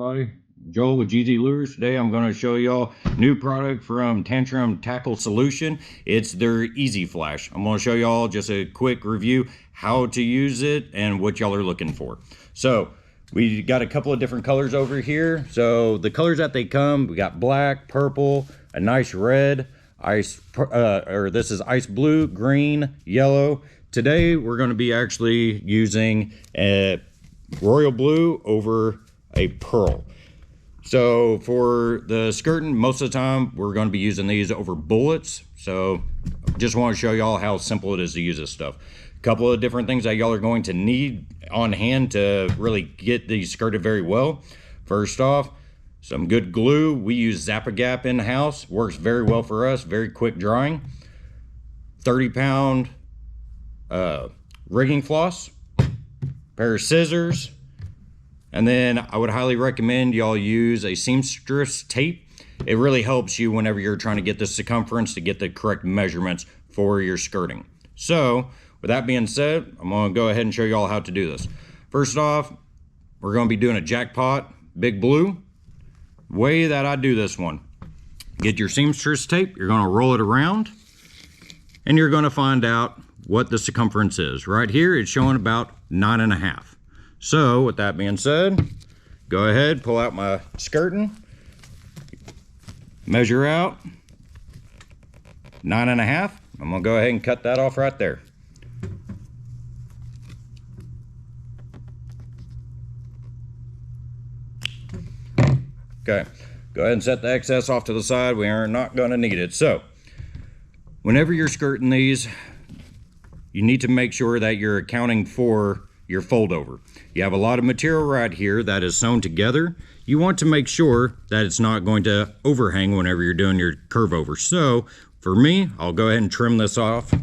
everybody, Joel with GZ Lures. Today I'm going to show y'all new product from Tantrum Tackle Solution. It's their Easy Flash. I'm going to show y'all just a quick review how to use it and what y'all are looking for. So we got a couple of different colors over here. So the colors that they come, we got black, purple, a nice red, this is ice blue, green, yellow. Today we're going to be actually using a royal blue over a pearl. So for the skirting, most of the time we're going to be using these over bullets. So just want to show y'all how simple it is to use this stuff. A couple of different things that y'all are going to need on hand to really get these skirted very well. First off, some good glue. We use Zap-A-Gap in-house. Works very well for us, very quick drying. 30-pound rigging floss, pair of scissors, and then I would highly recommend y'all use a seamstress tape. It really helps you whenever you're trying to get the circumference to get the correct measurements for your skirting. So with that being said, I'm going to go ahead and show y'all how to do this. First off, we're going to be doing a jackpot big blue. Way that I do this one, get your seamstress tape, you're going to roll it around, and you're going to find out what the circumference is. Right here it's showing about 9.5. So with that being said, go ahead, pull out my skirting, measure out 9.5. I'm gonna go ahead and cut that off right there. Okay, go ahead and set the excess off to the side. We are not gonna need it. So whenever you're skirting these, you need to make sure that you're accounting for your fold over. You have a lot of material right here that is sewn together. You want to make sure that it's not going to overhang whenever you're doing your curve over. So for me, I'll go ahead and trim this off.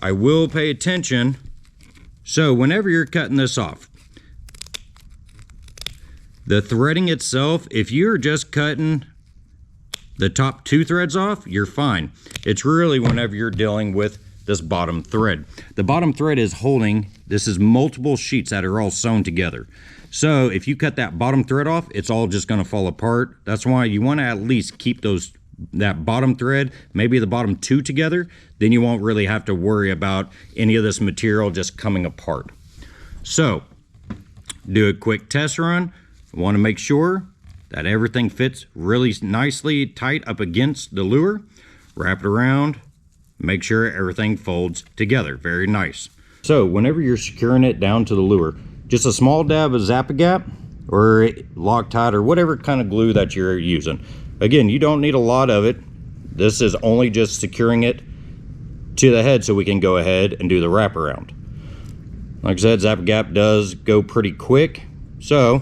I will pay attention. So whenever you're cutting this off, the threading itself, if you're just cutting the top 2 threads off, you're fine. It's really whenever you're dealing with this bottom thread. The bottom thread is holding, this is multiple sheets that are all sewn together. So if you cut that bottom thread off, it's all just going to fall apart. That's why you want to at least keep that bottom thread, maybe the bottom 2 together. Then you won't really have to worry about any of this material just coming apart. So do a quick test run. I want to make sure that everything fits really nicely tight up against the lure. Wrap it around. Make sure everything folds together. Very nice. So whenever you're securing it down to the lure, just a small dab of Zap-A-Gap or Loctite or whatever kind of glue that you're using. Again, you don't need a lot of it. This is only just securing it to the head so we can go ahead and do the wraparound. Like I said, Zap-A-Gap does go pretty quick. So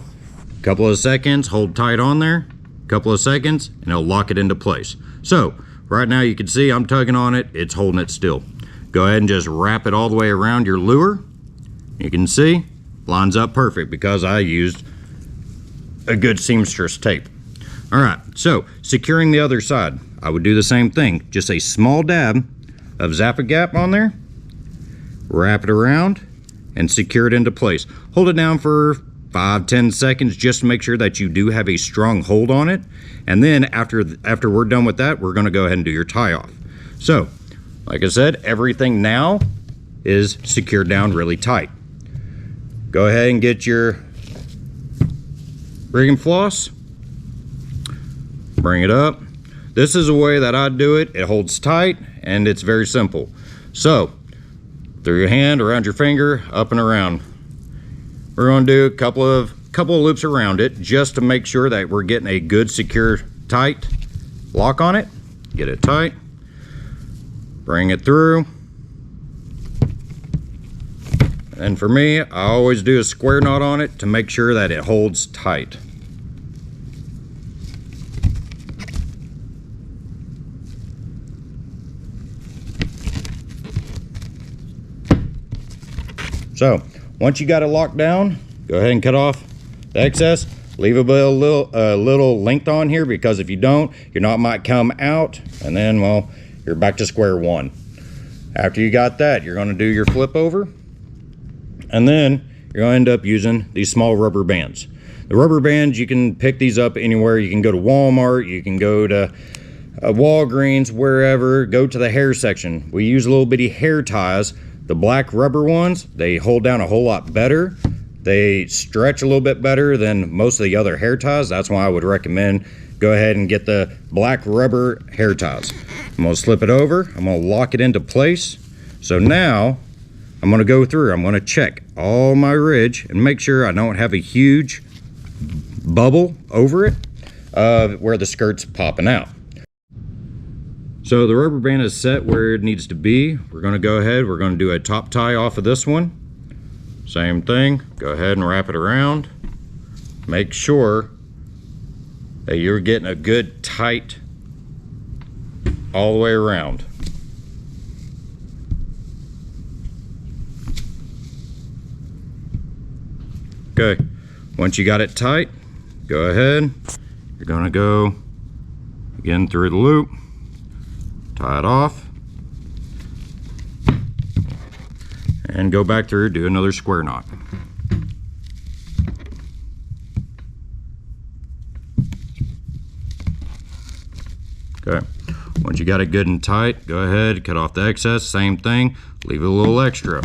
a couple of seconds, hold tight on there, a couple of seconds, and it'll lock it into place. So right now you can see I'm tugging on it, it's holding it still. Go ahead and just wrap it all the way around your lure. You can see, lines up perfect because I used a good seamstress tape. All right, so securing the other side, I would do the same thing. Just a small dab of Zap-A-Gap on there, wrap it around, and secure it into place. Hold it down for 5-10 seconds just to make sure that you do have a strong hold on it. And then after we're done with that, we're going to go ahead and do your tie off. So like I said, everything now is secured down really tight. Go ahead and get your rigging floss, bring it up. This is the way that I do it. It holds tight and it's very simple. So through your hand, around your finger, up and around. We're going to do a couple of loops around it just to make sure that we're getting a good secure tight lock on it. Get it tight, bring it through, and for me I always do a square knot on it to make sure that it holds tight. So once you got it locked down, go ahead and cut off the excess. Leave a little length on here because if you don't, your knot might come out and then, well, you're back to square one. After you got that, you're going to do your flip over, and then you're going to end up using these small rubber bands. The rubber bands, you can pick these up anywhere. You can go to Walmart, you can go to Walgreens, wherever. Go to the hair section. We use little bitty hair ties. The black rubber ones, they hold down a whole lot better. They stretch a little bit better than most of the other hair ties. That's why I would recommend go ahead and get the black rubber hair ties. I'm gonna slip it over. I'm gonna lock it into place. So now I'm gonna go through. I'm gonna check all my ridge and make sure I don't have a huge bubble over it where the skirt's popping out. So the rubber band is set where it needs to be. We're gonna go ahead, we're gonna do a top tie off of this one. Same thing, go ahead and wrap it around. Make sure that you're getting a good tight all the way around. Okay, once you got it tight, go ahead. You're gonna go again through the loop. Tie it off and go back through, do another square knot. Okay, once you got it good and tight, go ahead, cut off the excess, same thing, leave a little extra.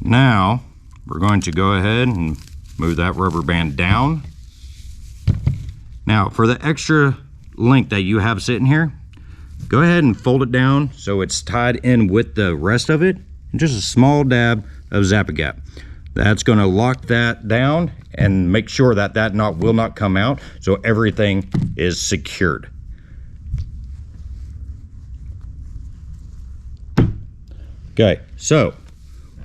Now we're going to go ahead and move that rubber band down. Now for the extra length that you have sitting here, go ahead and fold it down so it's tied in with the rest of it, and just a small dab of Zap-A-Gap. That's going to lock that down and make sure that that knot will not come out, so everything is secured. Okay, so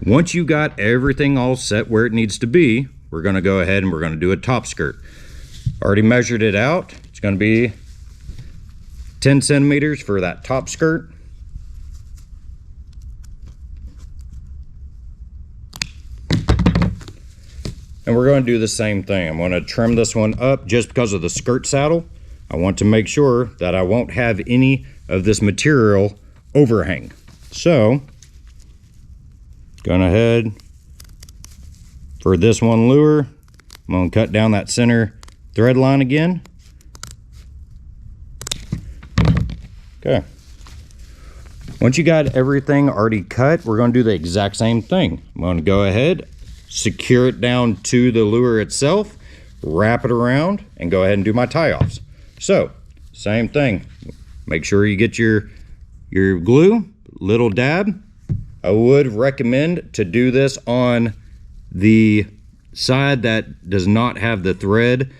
once you got everything all set where it needs to be, we're going to go ahead and we're going to do a top skirt. Already measured it out. It's going to be 10 centimeters for that top skirt. And we're going to do the same thing. I'm going to trim this one up just because of the skirt saddle. I want to make sure that I won't have any of this material overhang. So, going ahead for this one lure, I'm going to cut down that center thread line again. Okay. Once you got everything already cut, we're going to do the exact same thing. I'm going to go ahead, secure it down to the lure itself, wrap it around, and go ahead and do my tie-offs. So, same thing. Make sure you get your glue, little dab. I would recommend to do this on the side that does not have the thread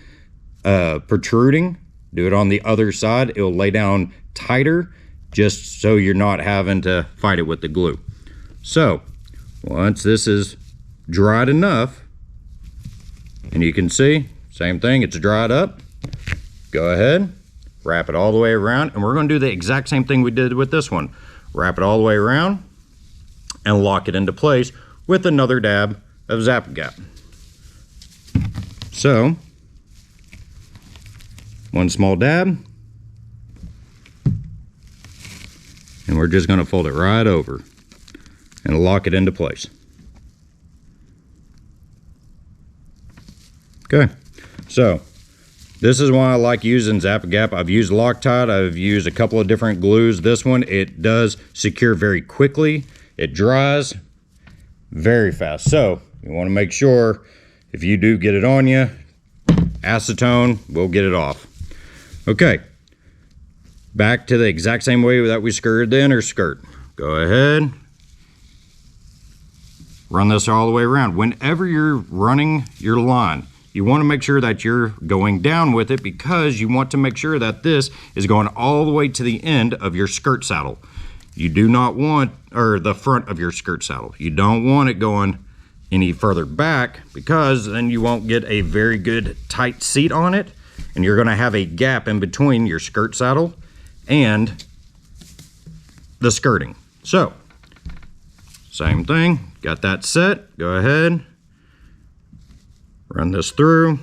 protruding. Do it on the other side. It'll lay down tighter, just so you're not having to fight it with the glue. So once this is dried enough, and you can see same thing, it's dried up, go ahead, wrap it all the way around, and we're going to do the exact same thing we did with this one. Wrap it all the way around and lock it into place with another dab of Zap-A-Gap. So one small dab, and we're just going to fold it right over and lock it into place. Okay, so this is why I like using Zap-A-Gap. I've used Loctite, I've used a couple of different glues. This one, it does secure very quickly. It dries very fast. So you want to make sure if you do get it on you, acetone will get it off. Okay, back to the exact same way that we skirted the inner skirt. Go ahead, run this all the way around. Whenever you're running your line, you want to make sure that you're going down with it, because you want to make sure that this is going all the way to the end of your skirt saddle. You do not want, or the front of your skirt saddle. You don't want it going any further back, because then you won't get a very good tight seat on it, and you're going to have a gap in between your skirt saddle and the skirting. So same thing, got that set, go ahead, run this through,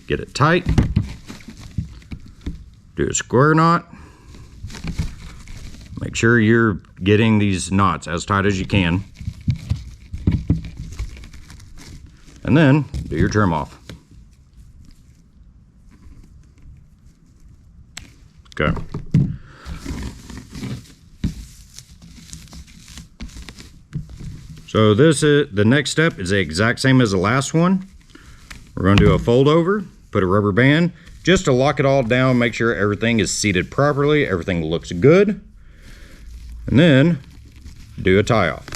get it tight, do a square knot, make sure you're getting these knots as tight as you can. and then do your trim off. Okay. So this is the next step is the exact same as the last one. We're going to do a fold over, put a rubber band just to lock it all down, make sure everything is seated properly, everything looks good, and then do a tie off.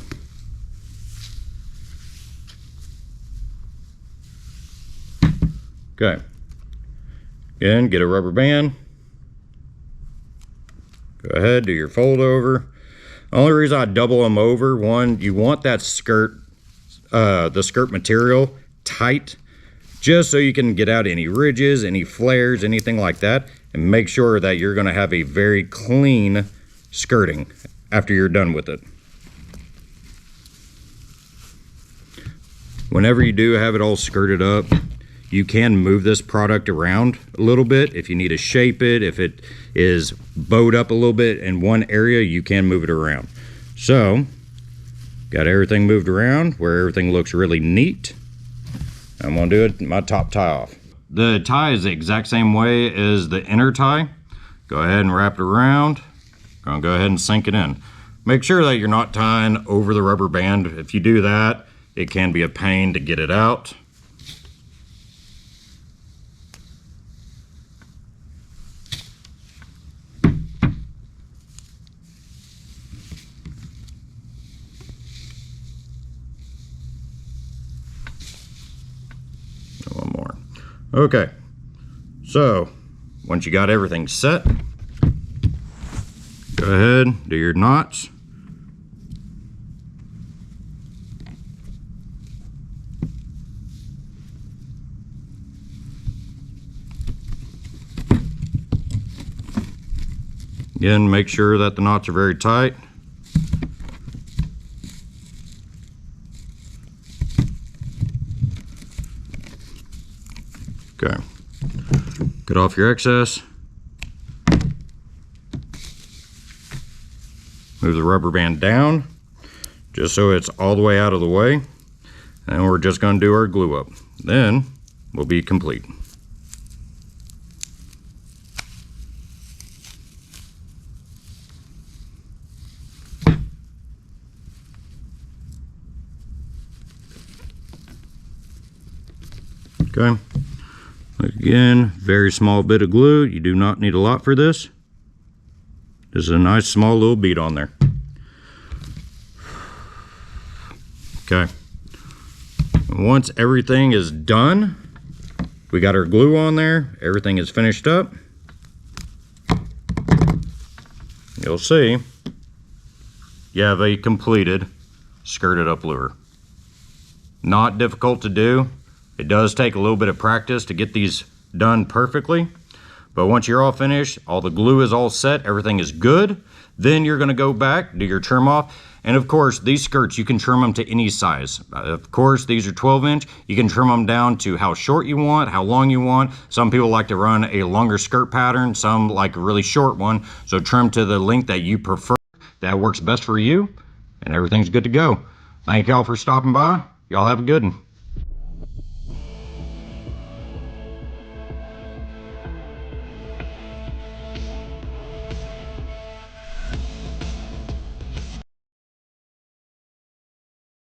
Okay. Again, get a rubber band. Go ahead, do your fold over. The only reason I double them over, one, you want that skirt, the skirt material tight, just so you can get out any ridges, any flares, anything like that, and make sure that you're going to have a very clean skirting after you're done with it. Whenever you do have it all skirted up, you can move this product around a little bit. If you need to shape it, if it is bowed up a little bit in one area, you can move it around. So, got everything moved around where everything looks really neat. I'm gonna do it my top tie off. The tie is the exact same way as the inner tie. Go ahead and wrap it around. Gonna go ahead and sink it in. Make sure that you're not tying over the rubber band. If you do that, it can be a pain to get it out. One more. Okay, so once you got everything set, go ahead, do your knots. Again, make sure that the knots are very tight. Okay, get off your excess. Move the rubber band down, just so it's all the way out of the way. And we're just gonna do our glue up. Then we'll be complete. Okay. Again, very small bit of glue. You do not need a lot for this. There's a nice small little bead on there. Okay. Once everything is done, we got our glue on there, everything is finished up. You'll see you have a completed skirted up lure. Not difficult to do. It does take a little bit of practice to get these done perfectly, but once you're all finished, all the glue is all set, everything is good, then you're gonna go back, do your trim off, and of course, these skirts, you can trim them to any size. Of course, these are 12-inch. You can trim them down to how short you want, how long you want. Some people like to run a longer skirt pattern, some like a really short one, so trim to the length that you prefer. That works best for you, and everything's good to go. Thank y'all for stopping by. Y'all have a good one.